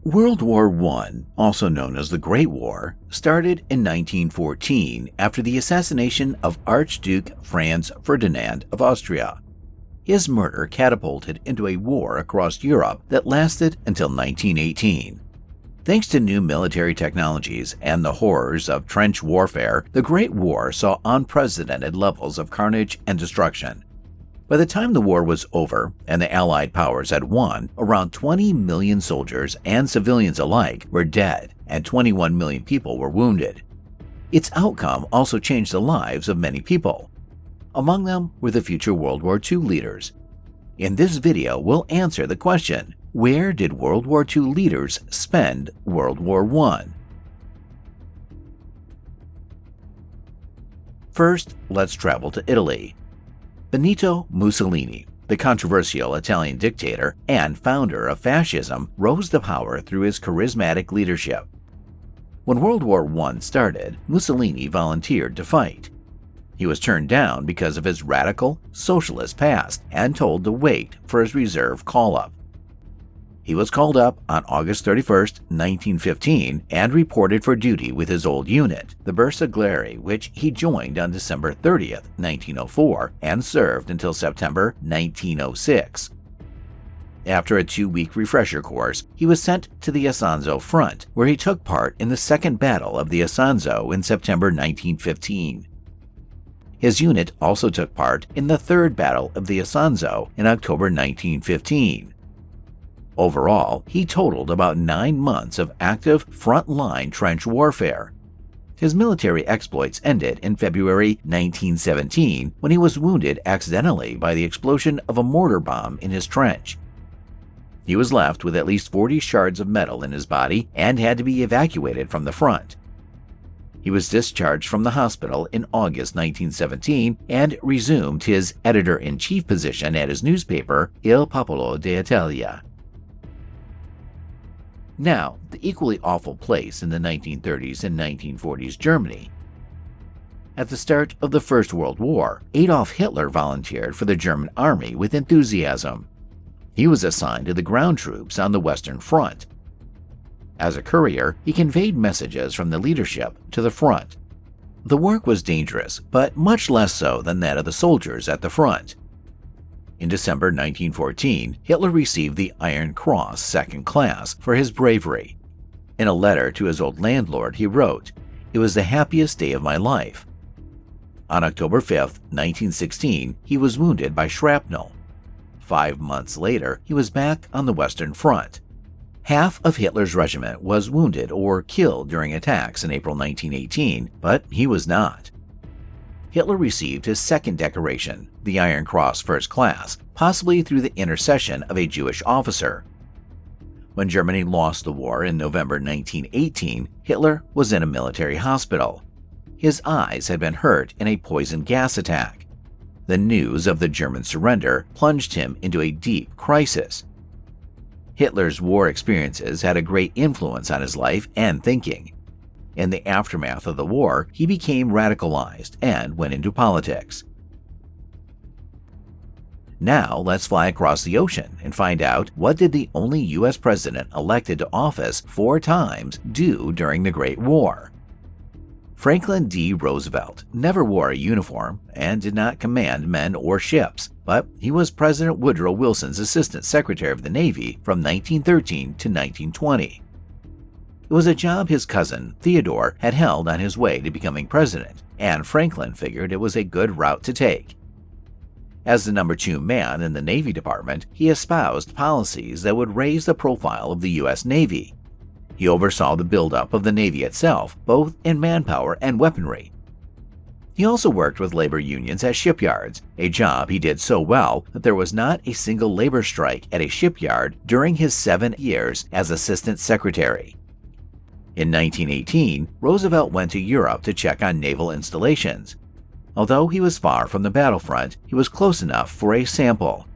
World War I, also known as the Great War, started in 1914 after the assassination of Archduke Franz Ferdinand of Austria. His murder catapulted into a war across Europe that lasted until 1918. Thanks to new military technologies and the horrors of trench warfare, the Great War saw unprecedented levels of carnage and destruction. By the time the war was over and the Allied powers had won, around 20 million soldiers and civilians alike were dead and 21 million people were wounded. Its outcome also changed the lives of many people. Among them were the future World War II leaders. In this video, we'll answer the question, where did World War II leaders spend World War I? First, let's travel to Italy. Benito Mussolini, the controversial Italian dictator and founder of fascism, rose to power through his charismatic leadership. When World War I started, Mussolini volunteered to fight. He was turned down because of his radical, socialist past and told to wait for his reserve call-up. He was called up on August 31, 1915, and reported for duty with his old unit, the Bersaglieri, which he joined on December 30, 1904, and served until September 1906. After a 2-week refresher course, he was sent to the Isonzo front, where he took part in the Second Battle of the Isonzo in September 1915. His unit also took part in the Third Battle of the Isonzo in October 1915. Overall, he totaled about 9 months of active front-line trench warfare. His military exploits ended in February 1917 when he was wounded accidentally by the explosion of a mortar bomb in his trench. He was left with at least 40 shards of metal in his body and had to be evacuated from the front. He was discharged from the hospital in August 1917 and resumed his editor-in-chief position at his newspaper, Il Popolo d'Italia. Now, the equally awful place in the 1930s and 1940s Germany. At the start of the First World War, Adolf Hitler volunteered for the German army with enthusiasm. He was assigned to the ground troops on the Western Front. As a courier, he conveyed messages from the leadership to the front. The work was dangerous, but much less so than that of the soldiers at the front. In December 1914, Hitler received the Iron Cross Second Class for his bravery. In a letter to his old landlord, he wrote, "It was the happiest day of my life." On October 5, 1916, he was wounded by shrapnel. 5 months later, he was back on the Western Front. Half of Hitler's regiment was wounded or killed during attacks in April 1918, but he was not. Hitler received his second decoration, the Iron Cross First Class, possibly through the intercession of a Jewish officer. When Germany lost the war in November 1918, Hitler was in a military hospital. His eyes had been hurt in a poison gas attack. The news of the German surrender plunged him into a deep crisis. Hitler's war experiences had a great influence on his life and thinking. In the aftermath of the war, he became radicalized and went into politics. Now let's fly across the ocean and find out what did the only U.S. president elected to office 4 times do during the Great War. Franklin D. Roosevelt never wore a uniform and did not command men or ships, but he was President Woodrow Wilson's Assistant Secretary of the Navy from 1913 to 1920. It was a job his cousin, Theodore, had held on his way to becoming president, and Franklin figured it was a good route to take. As the number 2 man in the Navy Department, he espoused policies that would raise the profile of the U.S. Navy. He oversaw the buildup of the Navy itself, both in manpower and weaponry. He also worked with labor unions at shipyards, a job he did so well that there was not a single labor strike at a shipyard during his 7 years as Assistant Secretary. In 1918, Roosevelt went to Europe to check on naval installations. Although he was far from the battlefront, he was close enough for a sample.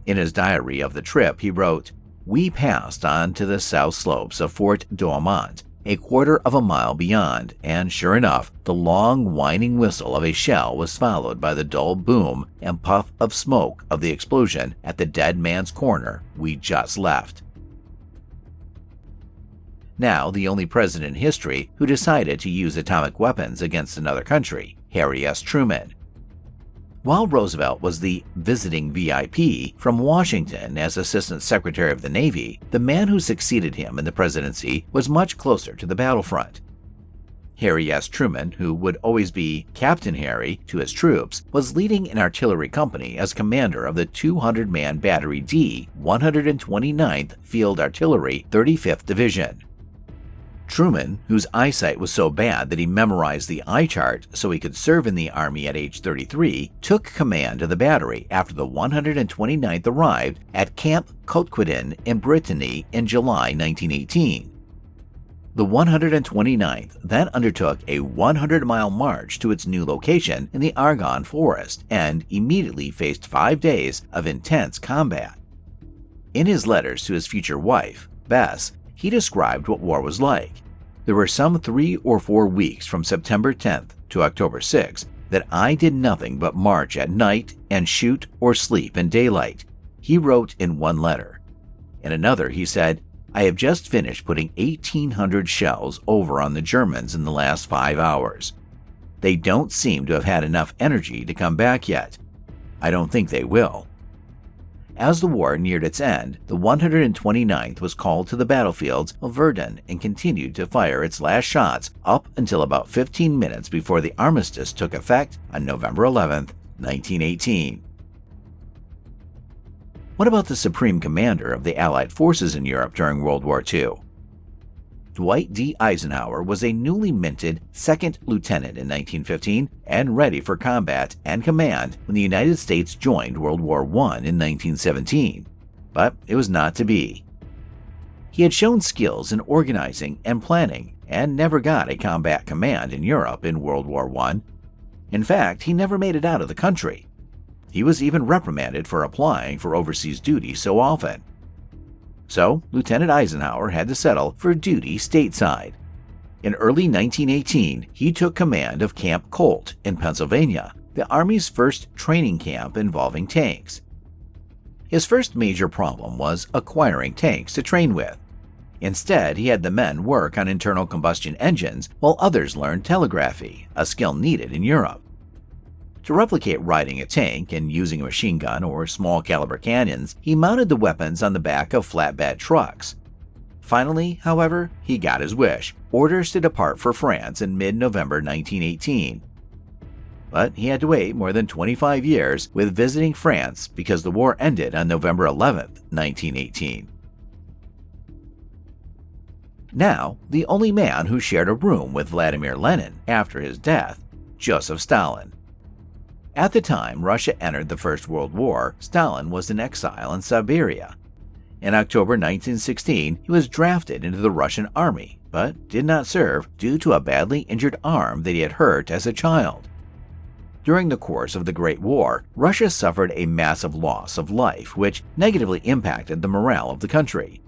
In his diary of the trip, he wrote, "We passed on to the south slopes of Fort Douaumont, a quarter of a mile beyond, and sure enough, the long whining whistle of a shell was followed by the dull boom and puff of smoke of the explosion at the Dead Man's Corner we just left." now the only president in history who decided to use atomic weapons against another country, Harry S. Truman. While Roosevelt was the visiting VIP from Washington as Assistant Secretary of the Navy, the man who succeeded him in the presidency was much closer to the battlefront. Harry S. Truman, who would always be Captain Harry to his troops, was leading an artillery company as commander of the 200-man Battery D, 129th Field Artillery, 35th Division. Truman, whose eyesight was so bad that he memorized the eye chart so he could serve in the Army at age 33, took command of the battery after the 129th arrived at Camp Coquitlam in Brittany in July 1918. The 129th then undertook a 100-mile march to its new location in the Argonne Forest and immediately faced 5 days of intense combat. In his letters to his future wife, Bess, he described what war was like. There were some 3 or 4 weeks from September 10th to October 6th that I did nothing but march at night and shoot or sleep in daylight, he wrote in one letter. In another, he said, I have just finished putting 1,800 shells over on the Germans in the last 5 hours. They don't seem to have had enough energy to come back yet. I don't think they will. As the war neared its end, the 129th was called to the battlefields of Verdun and continued to fire its last shots up until about 15 minutes before the armistice took effect on November 11, 1918. What about the Supreme Commander of the Allied forces in Europe during World War II? Dwight D Eisenhower was a newly minted second lieutenant in 1915 and ready for combat and command when the United States joined World War I in 1917, but it was not to be. He had shown skills in organizing and planning and never got a combat command in Europe in World War I. In fact, he never made it out of the country. He was even reprimanded for applying for overseas duty so often. So, Lieutenant Eisenhower had to settle for duty stateside. In early 1918, he took command of Camp Colt in Pennsylvania, the Army's first training camp involving tanks. His first major problem was acquiring tanks to train with. Instead, he had the men work on internal combustion engines while others learned telegraphy, a skill needed in Europe. To replicate riding a tank and using a machine gun or small caliber cannons, he mounted the weapons on the back of flatbed trucks. Finally, however, he got his wish, orders to depart for France in mid-November 1918. But he had to wait more than 25 years with visiting France because the war ended on November 11, 1918. Now, the only man who shared a room with Vladimir Lenin after his death, Joseph Stalin. At the time Russia entered the First World War, Stalin was in exile in Siberia. In October 1916, he was drafted into the Russian army, but did not serve due to a badly injured arm that he had hurt as a child. During the course of the Great War, Russia suffered a massive loss of life, which negatively impacted the morale of the country.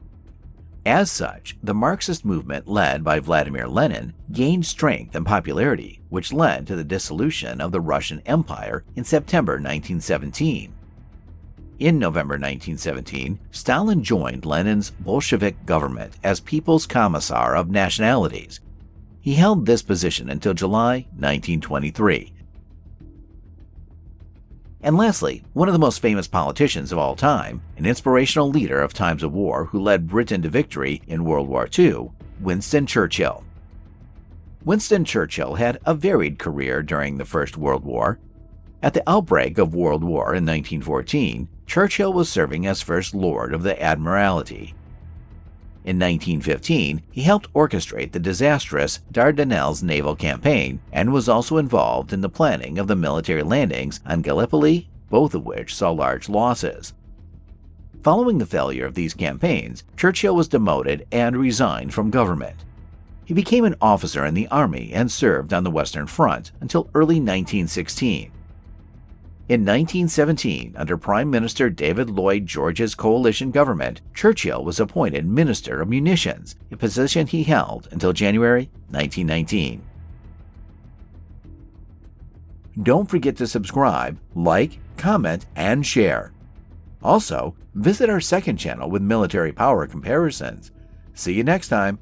As such, the Marxist movement led by Vladimir Lenin gained strength and popularity, which led to the dissolution of the Russian Empire in September 1917. In November 1917, Stalin joined Lenin's Bolshevik government as People's Commissar of Nationalities. He held this position until July 1923. And lastly, one of the most famous politicians of all time, an inspirational leader of times of war who led Britain to victory in World War II, Winston Churchill. Winston Churchill had a varied career during the First World War. At the outbreak of World War in 1914, Churchill was serving as First Lord of the Admiralty. In 1915, he helped orchestrate the disastrous Dardanelles naval campaign and was also involved in the planning of the military landings on Gallipoli, both of which saw large losses. Following the failure of these campaigns, Churchill was demoted and resigned from government. He became an officer in the army and served on the Western Front until early 1916. In 1917, under Prime Minister David Lloyd George's coalition government, Churchill was appointed Minister of Munitions, a position he held until January 1919. Don't forget to subscribe, like, comment, and share. Also, visit our second channel with military power comparisons. See you next time.